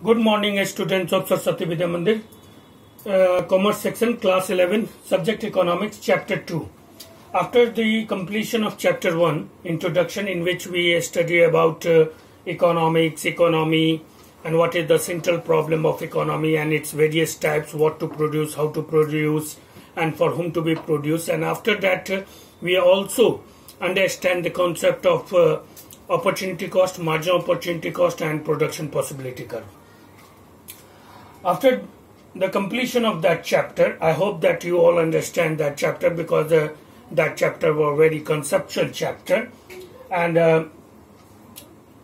Good morning, students of Saraswati Vidya Mandir. Commerce section, class 11, subject economics, chapter 2. After the completion of chapter 1, introduction, in which we study about economics, economy, and what is the central problem of economy and its various types, what to produce, how to produce, and for whom to be produced. And after that, we also understand the concept of opportunity cost, marginal opportunity cost, and production possibility curve. After the completion of that chapter, I hope that you all understand that chapter, because that chapter was a very conceptual chapter and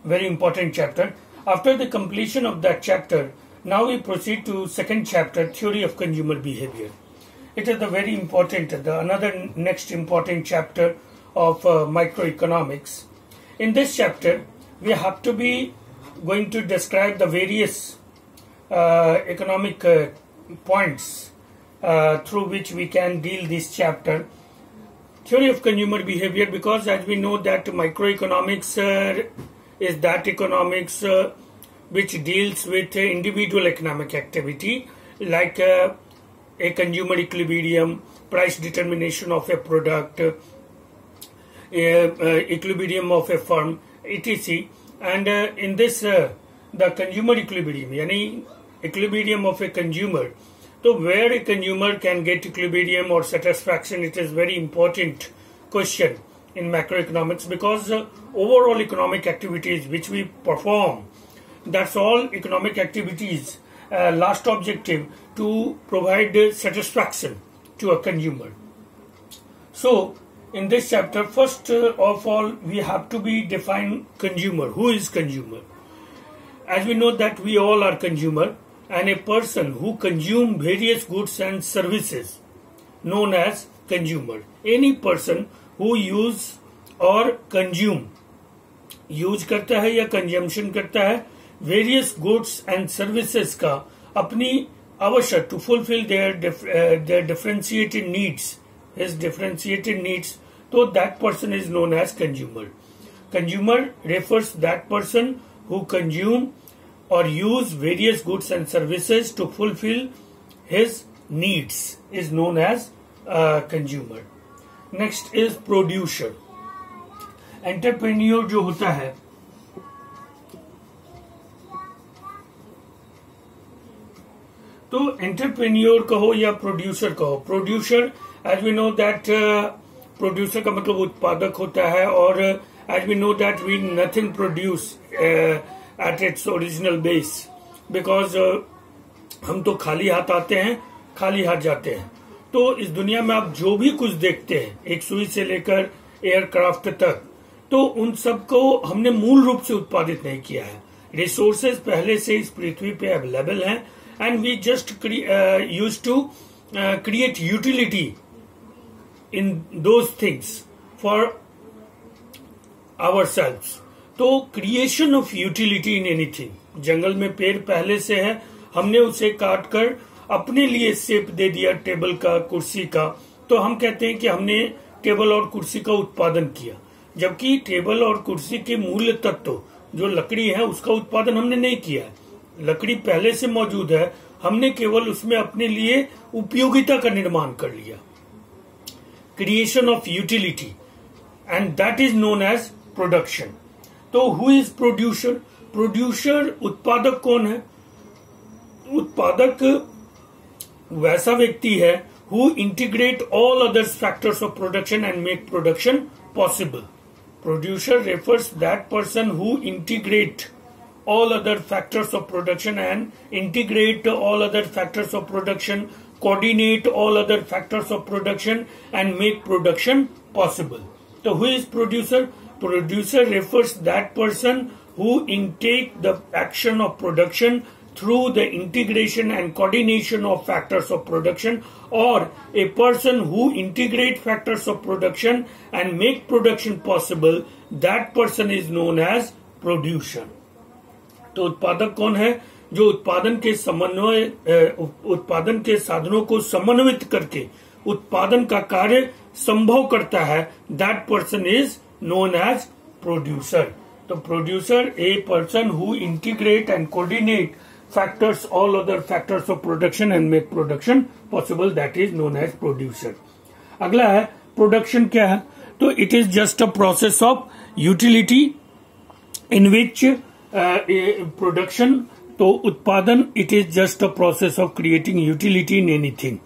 very important chapter. After the completion of that chapter, now we proceed to second chapter, theory of consumer behavior. It is the very important, another next important chapter of microeconomics. In this chapter, we have to be going to describe the various economic points through which we can deal this chapter. Theory of consumer behavior, because as we know that microeconomics is that economics which deals with individual economic activity, like a consumer equilibrium, price determination of a product, equilibrium of a firm, etc. And in this the consumer equilibrium, yani equilibrium of a consumer. So where a consumer can get equilibrium or satisfaction, it is very important question in macroeconomics, because overall economic activities which we perform, that's all economic activities, last objective to provide satisfaction to a consumer. So in this chapter, first of all, we have to be define consumer. Who is consumer? As we know that we all are consumer, and a person who consume various goods and services known as consumer. Any person who use or consume, use करता है या consumption करता है various goods and services का अपनी आवश्यक to fulfill their differentiated needs, his differentiated needs, so that person is known as consumer. Consumer refers that person who consume or use various goods and services to fulfill his needs is known as consumer. Next is producer. Entrepreneur जो होता है, तो entrepreneur कहो या producer कहो. Producer, as we know that producer का मतलब उत्पादक होता है, और as we know that we nothing produce at its original base, because हम तो खाली हाथ आते हैं, खाली हाथ जाते हैं. तो इस दुनिया में आप जो भी कुछ देखते हैं, एक सुई से लेकर एयरक्राफ्ट तक, तो उन सब को हमने मूल रूप से उत्पादित नहीं किया है. रिसोर्सेज पहले से इस पृथ्वी पे अवेलेबल हैं, and we just use to create utility in those things for ourselves. तो creation of utility in anything, जंगल में पेड़ पहले से है, हमने उसे काट कर अपने लिए शेप दे दिया टेबल का, कुर्सी का, तो हम कहते हैं कि हमने टेबल और कुर्सी का उत्पादन किया. जबकि टेबल और कुर्सी के मूल तत्व जो लकड़ी है, उसका उत्पादन हमने नहीं किया है. लकड़ी पहले से मौजूद है, हमने केवल उसमें अपने लिए उपयोगिता का निर्माण कर लिया. Creation of utility, and that is known as production. तो हु इज प्रोड्यूसर? प्रोड्यूसर, उत्पादक कौन है? उत्पादक वैसा व्यक्ति है who integrate all other factors of production and make production possible. Producer refers that person who integrate all other factors of production and integrate all other factors of production, coordinate all other factors of production and make production possible. So who is producer? Producer refers that person who intake the action of production through the integration and coordination of factors of production, or a person who integrate factors of production and make production possible. That person is known as producer. तो उत्पादक कौन है? जो उत्पादन के समन्वय, उत्पादन के साधनों को समन्वित करके उत्पादन का कार्य संभव करता है. That person is known as producer. तो producer, a person who integrate and coordinate factors, all other factors of production and make production possible. That is known as producer. अगला है प्रोडक्शन क्या है? तो it is just a process of utility in which production, तो उत्पादन, it is just a process of creating utility in anything.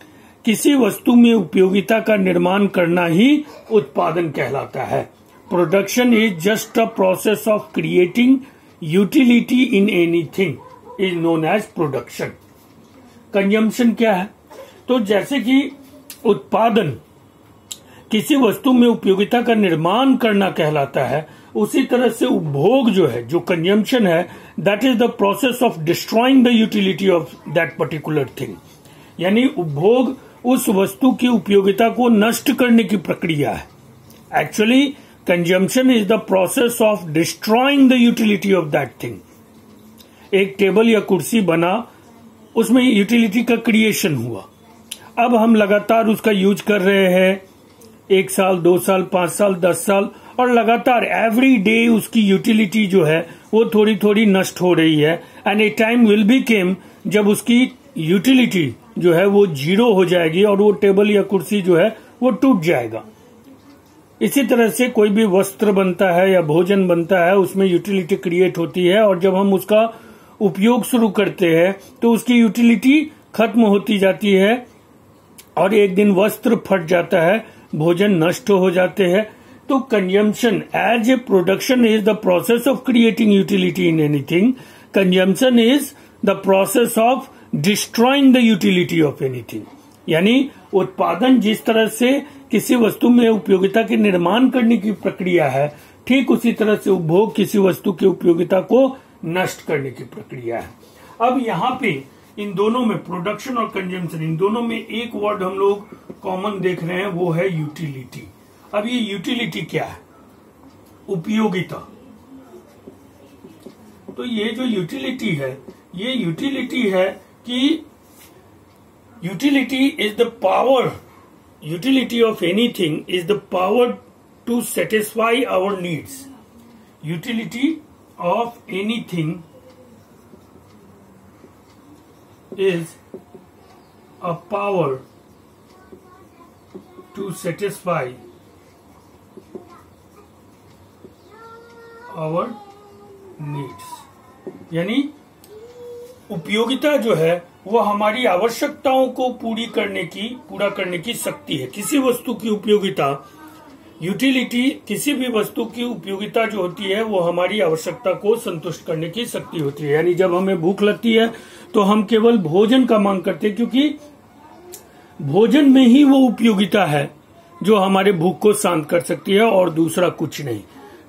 किसी वस्तु में उपयोगिता का निर्माण करना ही उत्पादन कहलाता है. Production is just a process of creating utility in anything is known as production. Consumption क्या है? तो जैसे कि उत्पादन किसी वस्तु में उपयोगिता का निर्माण करना कहलाता है, उसी तरह से उपभोग जो है, जो कंजम्पशन है, that is the process of destroying the utility of that particular thing. यानी उपभोग उस वस्तु की उपयोगिता को नष्ट करने की प्रक्रिया है. Actually consumption is the process of destroying the utility of that thing. एक टेबल या कुर्सी बना, उसमें यूटिलिटी का क्रिएशन हुआ. अब हम लगातार उसका यूज कर रहे हैं, 1 साल, 2 साल, 5 साल, 10 साल, और लगातार एवरी डे उसकी यूटिलिटी जो है वो थोड़ी थोड़ी नष्ट हो रही है. And a time will be came जब उसकी यूटिलिटी जो है वो 0 हो जाएगी और वो टेबल या कुर्सी जो है वो टूट जाएगा. इसी तरह से कोई भी वस्त्र बनता है या भोजन बनता है, उसमें यूटिलिटी क्रिएट होती है, और जब हम उसका उपयोग शुरू करते हैं तो उसकी यूटिलिटी खत्म होती जाती है और एक दिन वस्त्र फट जाता है, भोजन नष्ट हो जाते हैं. तो consumption as a production is the process of creating utility in anything. Consumption is the process of destroying the utility of anything. यानी उत्पादन जिस तरह से किसी वस्तु में उपयोगिता के निर्माण करने की प्रक्रिया है, ठीक उसी तरह से उपभोग किसी वस्तु की उपयोगिता को नष्ट करने की प्रक्रिया है. अब यहाँ पे इन दोनों में, प्रोडक्शन और कंजम्पशन, इन दोनों में एक वर्ड हम लोग कॉमन देख रहे हैं, वो है यूटिलिटी. अब ये यूटिलिटी क्या है? उपयोगिता. तो ये जो यूटिलिटी है, ये यूटिलिटी है कि utility is the power, utility of anything is the power to satisfy our needs. Utility of anything is a power to satisfy our needs. यानी उपयोगिता जो है वो हमारी आवश्यकताओं को पूरा करने की शक्ति है. किसी वस्तु की उपयोगिता, यूटिलिटी, किसी भी वस्तु की उपयोगिता जो होती है वो हमारी आवश्यकता को संतुष्ट करने की शक्ति होती है. यानी जब हमें भूख लगती है तो हम केवल भोजन का मांग करते हैं, क्योंकि भोजन में ही वो उपयोगिता है जो हमारे भूख को शांत कर सकती है और दूसरा कुछ नहीं.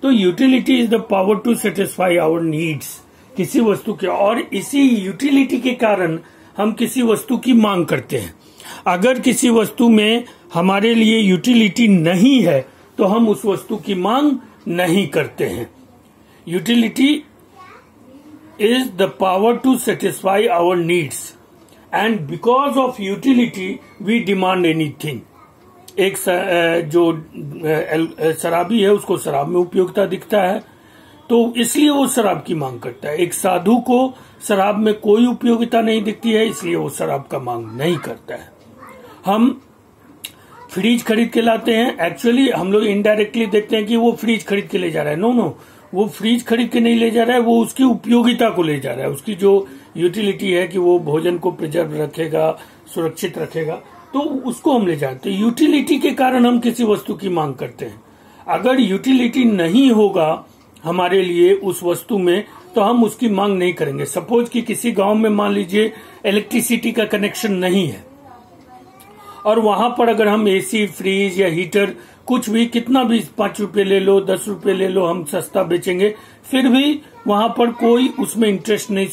तो utility is the power to satisfy our needs किसी वस्तु के, और इसी यूटिलिटी के कारण हम किसी वस्तु की मांग करते हैं. अगर किसी वस्तु में हमारे लिए यूटिलिटी नहीं है तो हम उस वस्तु की मांग नहीं करते हैं. Utility is the power to satisfy our needs, and because of utility we demand anything. एक जो शराबी है उसको शराब में उपयोगिता दिखता है तो इसलिए वो शराब की मांग करता है. एक साधु को शराब में कोई उपयोगिता नहीं दिखती है, इसलिए वो शराब का मांग नहीं करता है. हम फ्रिज खरीद के लाते हैं, एक्चुअली हम लोग इनडायरेक्टली देखते हैं कि वो फ्रिज खरीद के ले जा रहा है. नो, वो फ्रिज खरीद के नहीं ले जा रहा है, वो उसकी उपयोगिता को ले जा रहा है. उसकी जो यूटिलिटी है कि वो भोजन को प्रिजर्व रखेगा, सुरक्षित रखेगा, तो उसको हम ले जाते हैं. यूटिलिटी के कारण हम किसी वस्तु की मांग करते हैं. अगर यूटिलिटी नहीं होगा हमारे लिए उस वस्तु में तो हम उसकी मांग नहीं करेंगे. सपोज कि किसी गांव में मान लीजिए इलेक्ट्रिसिटी का कनेक्शन नहीं है और वहां पर अगर हम एसी, फ्रिज या हीटर कुछ भी, कितना भी 5 रुपए ले लो, 10 रुपए ले लो, हम सस्ता बेचेंगे, फिर भी वहां पर कोई उसमें इंटरेस्ट नहीं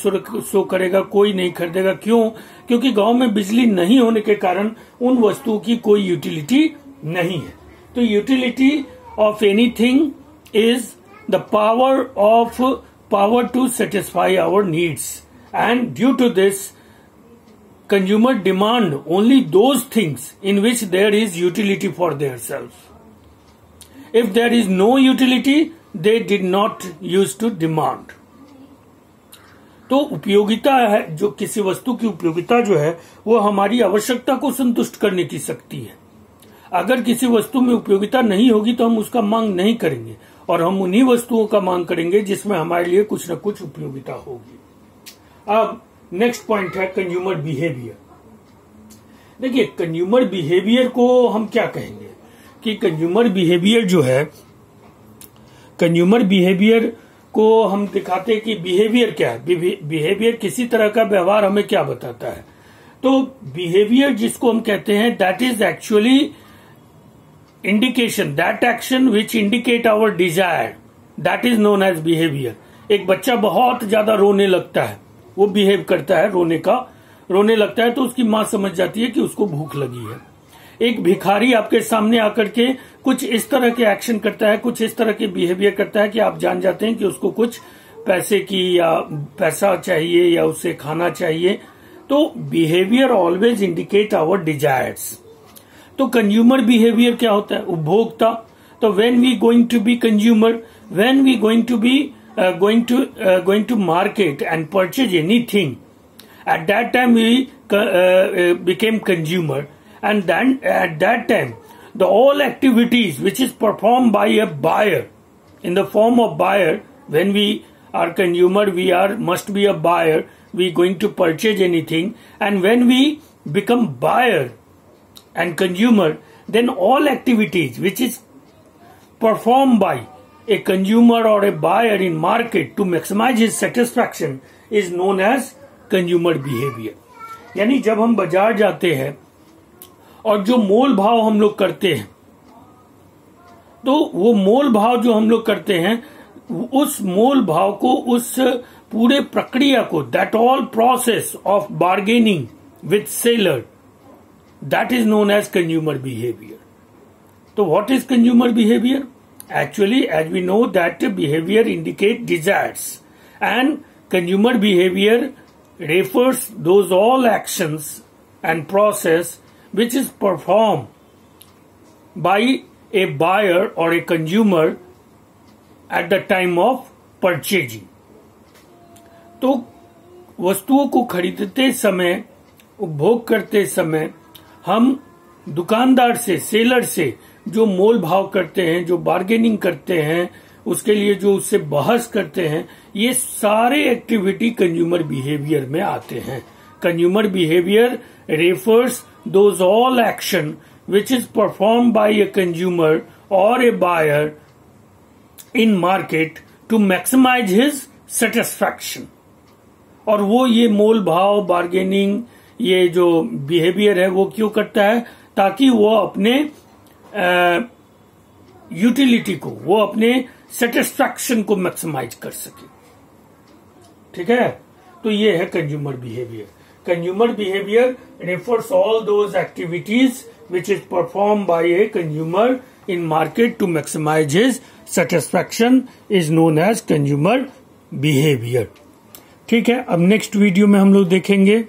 शो करेगा, कोई नहीं खरीदेगा. क्यों? क्योंकि गांव में बिजली नहीं होने के कारण उन वस्तुओं की कोई यूटिलिटी नहीं है. तो utility of anything is the power to satisfy our needs, and due to this consumer demand only those things in which there is utility for themselves. If there is no utility, they did not use to demand. तो उपयोगिता है, जो किसी वस्तु की उपयोगिता जो है वो हमारी आवश्यकता को संतुष्ट करने की शक्ति है। अगर किसी वस्तु में उपयोगिता नहीं होगी तो हम उसका मांग नहीं करेंगे और हम उन्हीं वस्तुओं का मांग करेंगे जिसमें हमारे लिए कुछ न कुछ उपयोगिता होगी। अब नेक्स्ट पॉइंट है कंज्यूमर बिहेवियर। देखिए, कंज्यूमर बिहेवियर को हम क्या कहेंगे कि कंज्यूमर बिहेवियर जो है, कंज्यूमर बिहेवियर को हम दिखाते हैं कि बिहेवियर क्या है। बिहेवियर किसी तरह का व्यवहार हमें क्या बताता है। तो बिहेवियर जिसको हम कहते हैं, that is actually indication, that action which indicate our desire, that is known as behaviour. एक बच्चा बहुत ज्यादा रोने लगता है, वो बिहेव करता है, रोने लगता है तो उसकी मां समझ जाती है कि उसको भूख लगी है। एक भिखारी आपके सामने आकर के कुछ इस तरह के एक्शन करता है, कुछ इस तरह के बिहेवियर करता है कि आप जान जाते हैं कि उसको कुछ पैसे की या पैसा चाहिए या उसे खाना चाहिए। तो behaviour always indicate our desires. तो कंज्यूमर बिहेवियर क्या होता है? उपभोक्ता। तो when we going to be consumer, when we going to be going to market and purchase anything, at that time we became consumer, and then at that time the all activities which is performed by a buyer in the form of buyer, when we are consumer we must be a buyer, we going to purchase anything, and when we become buyer and consumer, then all activities which is performed by a consumer or a buyer in market to maximize his satisfaction is known as consumer behavior। यानी जब हम बाजार जाते हैं और जो मोल भाव हम लोग करते हैं, तो वो मोल भाव जो हम लोग करते हैं, उस मोल भाव को, उस पूरे प्रक्रिया को, that all process of bargaining with seller, that is known as consumer behaviour. तो what is consumer behaviour? Actually, as we know that behavior indicate desires, and consumer behavior refers those all actions and process which is performed by a buyer or a consumer at the time of purchasing। तो वस्तुओं को खरीदते समय, उपभोग करते समय हम दुकानदार से, सेलर से जो मोल भाव करते हैं, जो बार्गेनिंग करते हैं, उसके लिए जो उससे बहस करते हैं, ये सारे एक्टिविटी कंज्यूमर बिहेवियर में आते हैं। Consumer behaviour refers those all action which is perform by a consumer और a buyer in market to maximise his satisfaction. और वो ये मोल भाव, बार्गेनिंग, ये जो बिहेवियर है वो क्यों करता है? ताकि वो अपने यूटिलिटी को, वो अपने सेटिस्फैक्शन को मैक्सिमाइज कर सके। ठीक है, तो ये है consumer behaviour. Consumer behaviour refers all those activities which is perform by a consumer in market to maximise his satisfaction, is known as consumer behaviour. ठीक है, अब नेक्स्ट वीडियो में हम लोग देखेंगे